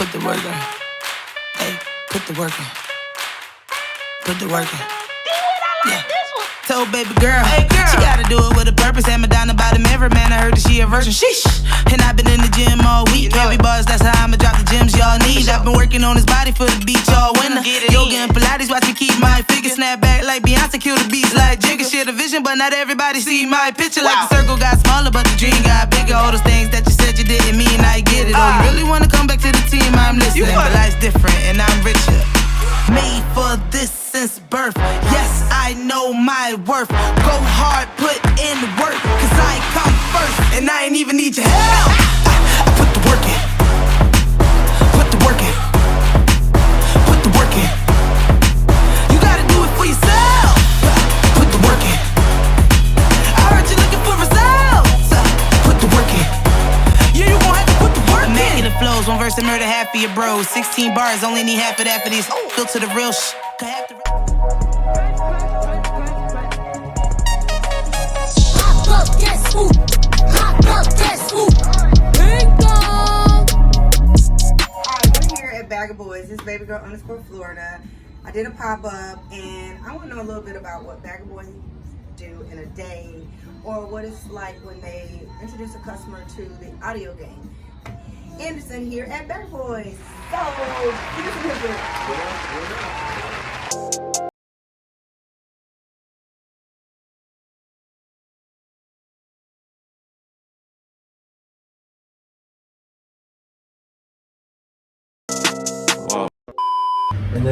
Put the work in. Hey, put the work in. Put the work in. Yeah. Told baby girl, hey girl, she gotta do it with a purpose. And Madonna by the mirror, man, I heard that she a virgin. Sheesh. And I've been in the gym all week. Heavy bars, that's how I'ma drop the gems y'all need. I've been working on his body for the beach all winter. Yoga and Pilates, watch me keep my figure. Snap back like Beyonce, kill the beats like Jigga. Share the vision, but not everybody see my picture. Like the circle got smaller, but the dream got bigger. All those things that you said you didn't mean, I get it. Oh, you really wanna come back to the team? I'm listening. But life's different, and I'm richer. Made for this since birth. Yes, I know my worth. Go hard, put in work, cause I come first, and I ain't even need your help. I put the work in. Put the work in. Put the work in. You gotta do it for yourself. Put the work in. I heard you looking for results. Put the work in. Yeah, you gon' have to put the work in. Immaculate flows, one verse to murder half of your bros. 16 bars, only need half of that for these. Built to the real shit. Guess who? Hot up, guess who? Alright, we're here at Bagger Boyz. This is Babygirl _Florida. I did a pop-up and I want to know a little bit about what Bagger Boyz do in a day, or what it's like when they introduce a customer to the audio game. Anderson here at Bagger Boyz. So, give us a little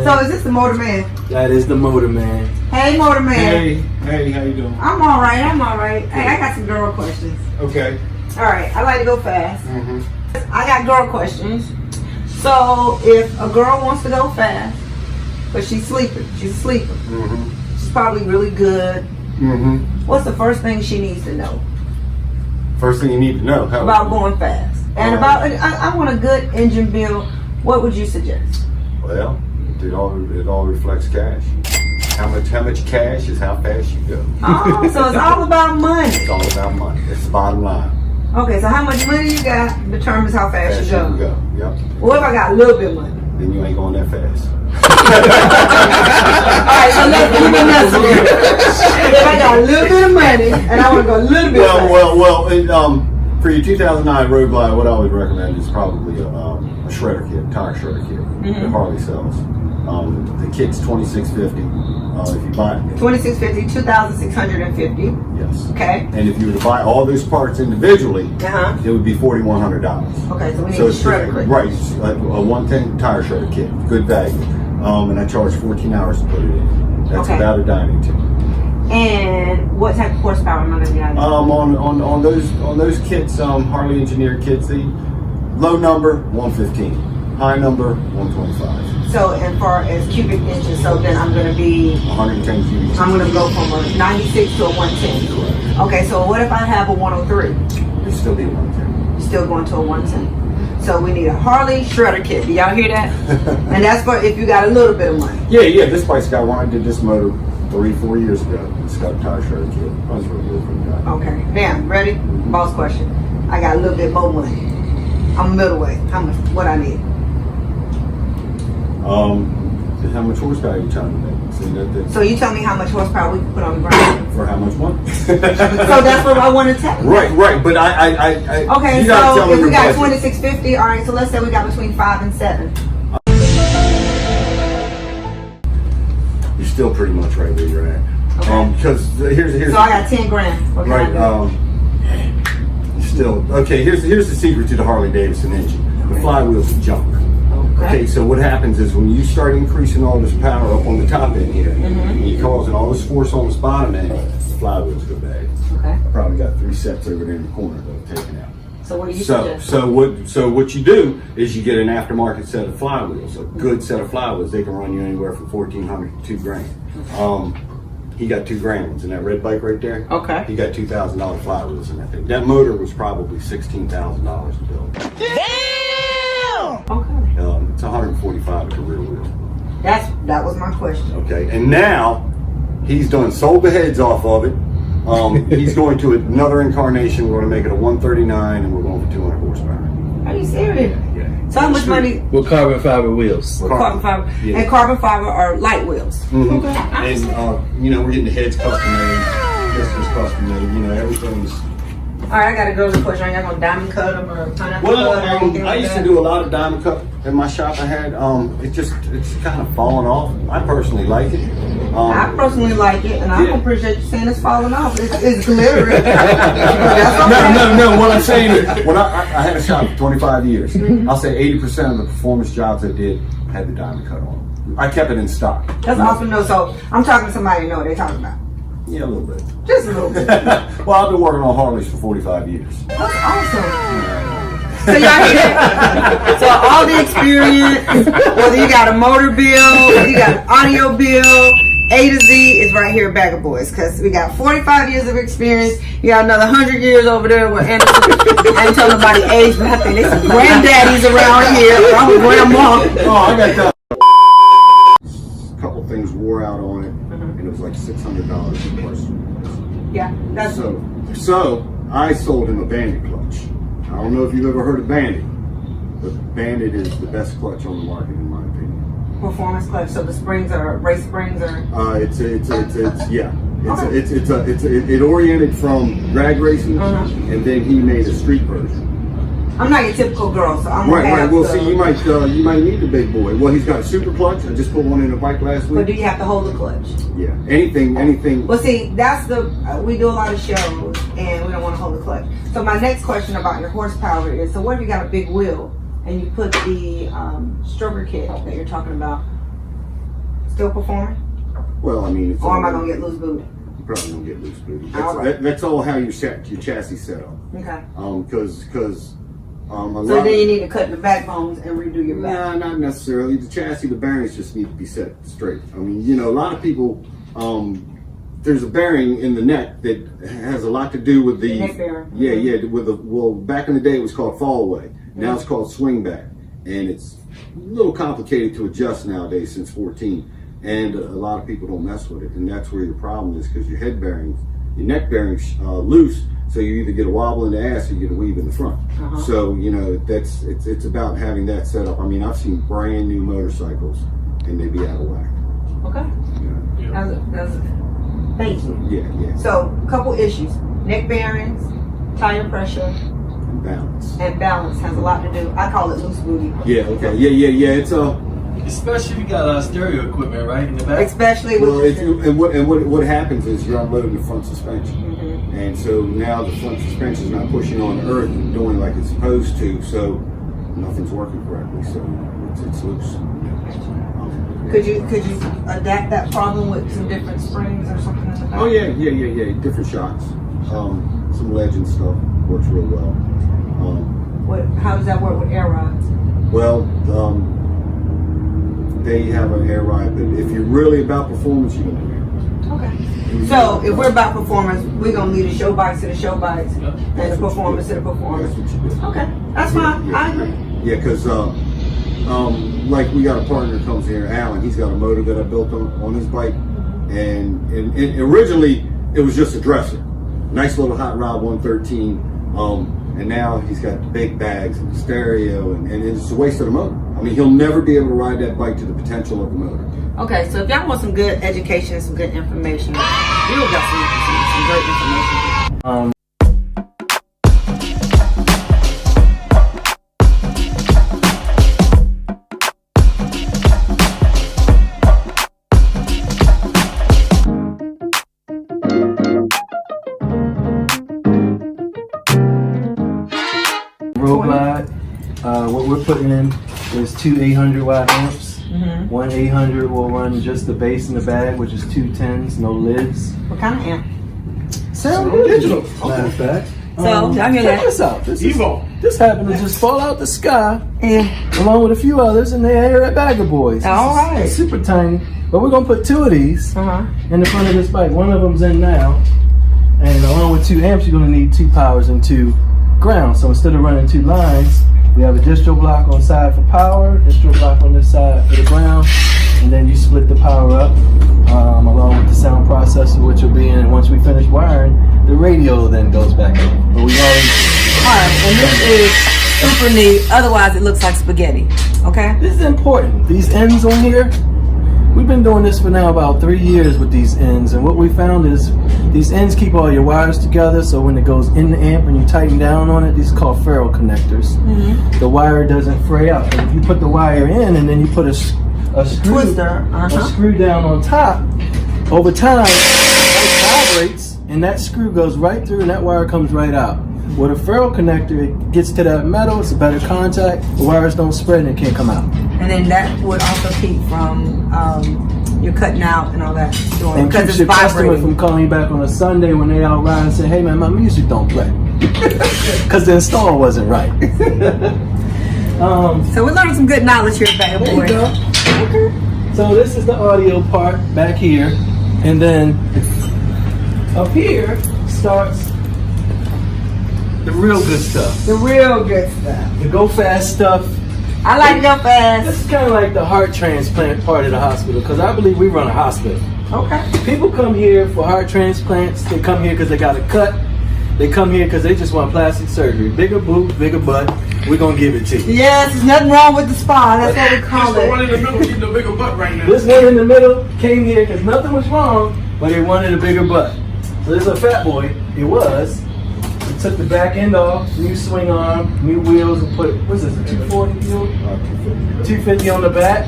So is this the Motor Man? That is the Motor Man. Hey, Motor Man. Hey, how you doing? I'm all right. Hey, I got some girl questions. Okay. All right, I like to go fast. I got girl questions. So if a girl wants to go fast, but she's a sleeper. She's probably really good. What's the first thing she needs to know? First thing you need to know about going fast, and about I want a good engine build. What would you suggest? Well, it all reflects cash. How much cash is how fast you go. Oh, so it's all about money. It's all about money. It's the bottom line. Okay, so how much money you got determines how fast you go. Yep. What if I got a little bit of money? Then you ain't going that fast. Alright, so let's do the necessary. If I got a little bit of money and I want to go a little bit fast. Well, for your 2009 Road Glide, what I would recommend is probably a shredder kit, tire shredder kit that Harley sells. The kit's $26.50. If you buy it, $26.50, $2,650. Yes. Okay. And if you were to buy all those parts individually, it would be $4,100. Okay, so we need a shredder kit. Right, like a 110 tire shredder kit, good value. And I charge 14 hours to put it in. That's about a dining tip. And what type of horsepower am I going to get? On those kits, Harley engineered kits, the low number 115, high number 125. So as far as cubic inches, so then I'm going to be 110 cubic inches. I'm going to go from a 96 to a 110. Correct. Okay, so what if I have a 103? You'll still be a 110. You're still going to a 110. So we need a Harley shredder kit. Do y'all hear that? And that's for if you got a little bit of money. Yeah. This bike's got one. I did this motor 3-4 years ago. It's got a tire shredder kit. Runs really good for the guy. Okay. Now, ready? Boss question. I got a little bit more money. I'm middleweight. How much? What I need? How much horsepower are you trying to make? So you tell me how much horsepower we can put on the ground. For how much money? So that's what I want to tell you. Right. But I okay, so if we got 2650, all right. So let's say we got between 5 and 7. You're still pretty much right where you're at. Okay. Because here's. So I got 10 grand. What can I do? Still okay. Here's the secret to the Harley Davidson engine. The flywheel's junk. Okay, so what happens is when you start increasing all this power up on the top end here, and you're causing all this force on this bottom end, the flywheels go bad. Okay. I probably got 3 sets over there in the corner that I've taken out. So what do you suggest? So what you do is you get an aftermarket set of flywheels, a good set of flywheels. They can run you anywhere from $1,400 to $2,000. He got $2,000 ones in that red bike right there. Okay. He got $2,000 flywheels in that thing. That motor was probably $16,000 to build. Damn! Okay. It's 145 at the rear wheel. That was my question. Okay, and now he's done sold the heads off of it. He's going to another incarnation. We're going to make it a 139, and we're going for 200 horsepower. Are you serious? Yeah. So how much money With carbon fiber wheels. with carbon fiber? Yeah. And carbon fiber are light wheels. Mhm. Okay. And we're getting the heads custom made, pistons custom made. Everything's. All right, I got a girl's question. Are y'all gonna diamond cut them or pineapple Well, cut or anything I like used that? to do a lot of diamond cut in my shop. I had it's kind of falling off. I personally like it. I personally like it, and I Yeah. appreciate you saying it's falling off. It's glittering. That's okay. No. What I'm saying is, when I had a shop for 25 years, I'll say 80% of the performance jobs I did had the diamond cut on. I kept it in stock. That's awesome to know. So I'm talking to somebody who know what they're talking about. Yeah, a little bit. Just a little bit. Well, I've been working on Harleys for 45 years. That's awesome. So y'all hear it? So all the experience, whether you got a motor bill, whether you got an audio bill, A to Z is right here at Bagger Boyz, because we got 45 years of experience. You got another 100 years over there with Anderson. I ain't telling nobody age, but I think there's some granddaddies around here. I'm a grandma. Oh, I got that. A couple things wore out on it, and it was like $600 per person. Yeah, that's So I sold him a Bandit clutch. I don't know if you've ever heard of Bandit, but Bandit is the best clutch on the market in my opinion. performance clutch. So the springs are race springs or. It oriented from drag racing, and then he made a street version. I'm not your typical girl, so I'm gonna Right. have Well, the, see, you might need the big boy. Well, he's got a super clutch. I just put one in a bike last But do week. you have to hold the clutch? Yeah. Anything. Well, see, that's we do a lot of shows and we don't want to hold the clutch. So my next question about your horsepower is: so what if you got a big wheel and you put the stroker kit that you're talking about? Still performing? Well, I mean, it's Or am I gonna get loose booty? You probably won't get loose booty. All right. That's all how your chassis set up. Okay. Because a So lot then you need to cut the backbones and redo your back. Nah, not necessarily. The chassis, the bearings just need to be set straight. I mean, a lot of people, there's a bearing in the neck that has a lot to do with the neck bearing. Yeah, well, back in the day it was called fall away. Now it's called swing back. And it's a little complicated to adjust nowadays since 14. And a lot of people don't mess with it. And that's where your problem is, because your head bearings, your neck bearings loose. So you either get a wobble in the ass or you get a weave in the front. So, it's about having that set up. I mean, I've seen brand new motorcycles and they be out of whack. Okay. Thank you. Yeah. So, couple issues: neck bearings, tire pressure, And balance. and balance has a lot to do. I call it loose booty. Yeah, okay. Yeah. It's Especially if you got stereo equipment right in the back. Especially with what happens is you're unloading the front suspension. And so now the front suspension is not pushing on the earth and doing like it's supposed to, so nothing's working correctly. So it's loose. Could you adapt that problem with some different springs or something in the back? Oh yeah. Different shocks. Some legend stuff works real well. How does that work with air rods? Well, they have an air ride, but if you're really about performance, you don't do air ride. Okay. So if we're about performance, we're gonna leave the show bikes to the show bikes and the performance to the performance. That's what you do. Okay, that's fine. I agree. Yeah, because like we got a partner that comes here, Alan. He's got a motor that I built on his bike, and originally it was just a dresser, nice little hot rod 113. And now he's got the big bags and the stereo, and it's a waste of the motor. I mean, he'll never be able to ride that bike to the potential of the motor. Okay, so if y'all want some good education and some good information, you'll got some great information. Road glide. What we're putting in is two 800 watt amps. One 800 will run just the bass in the bag, which is two 10s, no lids. What kind of amp? Sound digital. Matter of fact. So, y'all hear check that? this out. This happened to just fall out the sky, along with a few others, and they're here at Bagger Boyz. All right. It's super tiny, but we're gonna put two of these in the front of this bike. One of them's in now, and along with two amps, you're gonna need two powers and two grounds. So instead of running two lines, we have a distro block on side for power, distro block on this side for the ground, and then you split the power up along with the sound processor, which will be in. And once we finish wiring, the radio then goes back in. But we already. Alright, and this is super neat. Otherwise, it looks like spaghetti. Okay. This is important. These ends on here, we've been doing this for now about 3 years with these ends, and what we found is these ends keep all your wires together, so when it goes in the amp and you tighten down on it, these are called ferrule connectors. The wire doesn't fray out. And if you put the wire in and then you put a screw, a screw down on top, over time it vibrates and that screw goes right through and that wire comes right out. With a ferrule connector, it gets to that metal, it's a better contact, the wires don't spread and it can't come out. And then that would also keep from you're cutting out and all that. And keeps your customer from calling you back on a Sunday when they out riding and say, hey man, my music don't play. Because the install wasn't right. So we're learning some good knowledge here at Bagger Boyz. Okay. So this is the audio part back here. And then up here starts the real good stuff. The real good stuff. The go fast stuff. I like go fast. This is kind of like the heart transplant part of the hospital because I believe we run a hospital. Okay. People come here for heart transplants. They come here because they got a cut. They come here because they just want plastic surgery. Bigger boob, bigger butt. We're going to give it to you. Yes, there's nothing wrong with the spa. That's what we call it. The one in the middle getting a bigger butt right now. This one in the middle came here because nothing was wrong, but they wanted a bigger butt. So this is a fat boy. It was. We took the back end off, new swing arm, new wheels, and put, what's this, a 240 wheel? 250 on the back.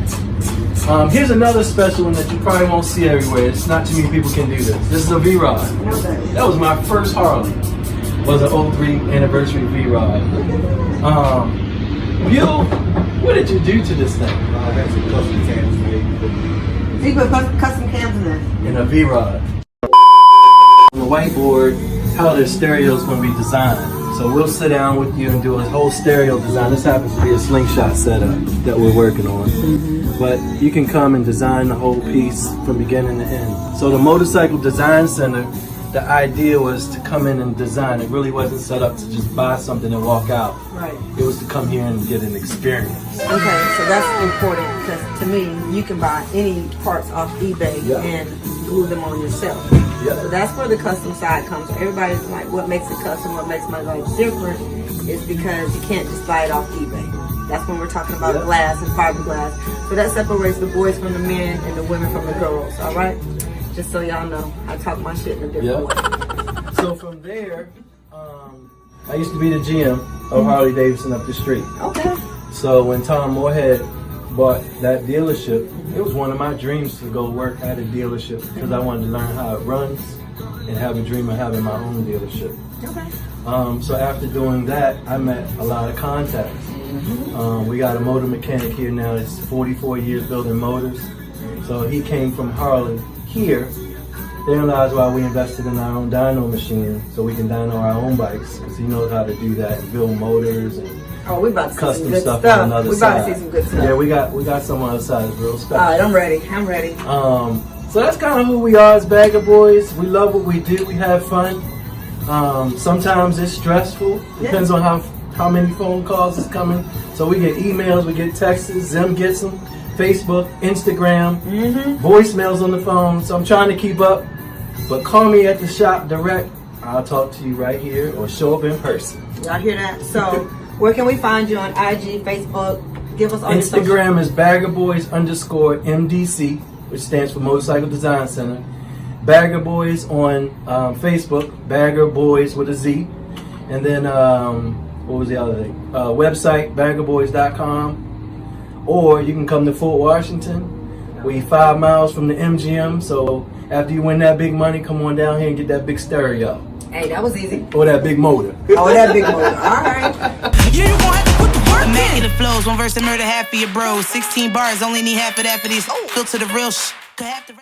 Here's another special one that you probably won't see everywhere. It's not too many people can do this. This is a V-Rod. That was my first Harley. Was an 03 anniversary V-Rod. What did you do to this thing? I got some custom cams made. So you put custom cams in there. In a V-Rod. On the whiteboard, how the stereo is going to be designed. So we'll sit down with you and do a whole stereo design. This happens to be a slingshot setup that we're working on. But you can come and design the whole piece from beginning to end. So the Motorcycle Design Center, the idea was to come in and design. It really wasn't set up to just buy something and walk out. Right. It was to come here and get an experience. Okay, so that's important because to me, you can buy any parts off eBay and glue them on yourself. So that's where the custom side comes. Everybody's like, what makes it custom, what makes my life different is because you can't just buy it off eBay. That's when we're talking about glass and fiberglass. So that separates the boys from the men and the women from the girls, all right? Just so y'all know, I talk my shit in a different way. So from there, I used to be the GM of Harley Davidson up the street. Okay. So when Tom Moorhead bought that dealership, it was one of my dreams to go work at a dealership because I wanted to learn how it runs and have a dream of having my own dealership. Okay. So after doing that, I met a lot of contacts. We got a motor mechanic here now that's 44 years building motors. So he came from Harley here. They realized why we invested in our own dyno machine so we can dyno our own bikes because he knows how to do that and build motors and we about to see custom some good stuff stuff. on another we side. about to see some good stuff. Yeah, we got some on the side that's real special. All right, I'm ready. I'm ready. So that's kind of who we are as Bagger Boyz. We love what we do. We have fun. Sometimes it's stressful. Depends on how many phone calls is coming. So we get emails, we get texts. Zim gets them. Facebook, Instagram, voicemails on the phone. So I'm trying to keep up. But call me at the shop direct. I'll talk to you right here or show up in person. Y'all hear that? So where can we find you on IG, Facebook? Give us all your social. Instagram is BaggerBoyz_MDC, which stands for Motorcycle Design Center. Bagger Boyz on Facebook, Bagger Boyz with a Z. And then, what was the other thing? Website, baggerboyz.com. Or you can come to Fort Washington. We 5 miles from the MGM, so after you win that big money, come on down here and get that big stereo. Hey, that was easy. Or that big motor. Oh, that big motor. All right. You gon' have to put the work in. Immaculate flows, one verse to murder half of your bros. 16 bars, only need half of that for these. Filter the real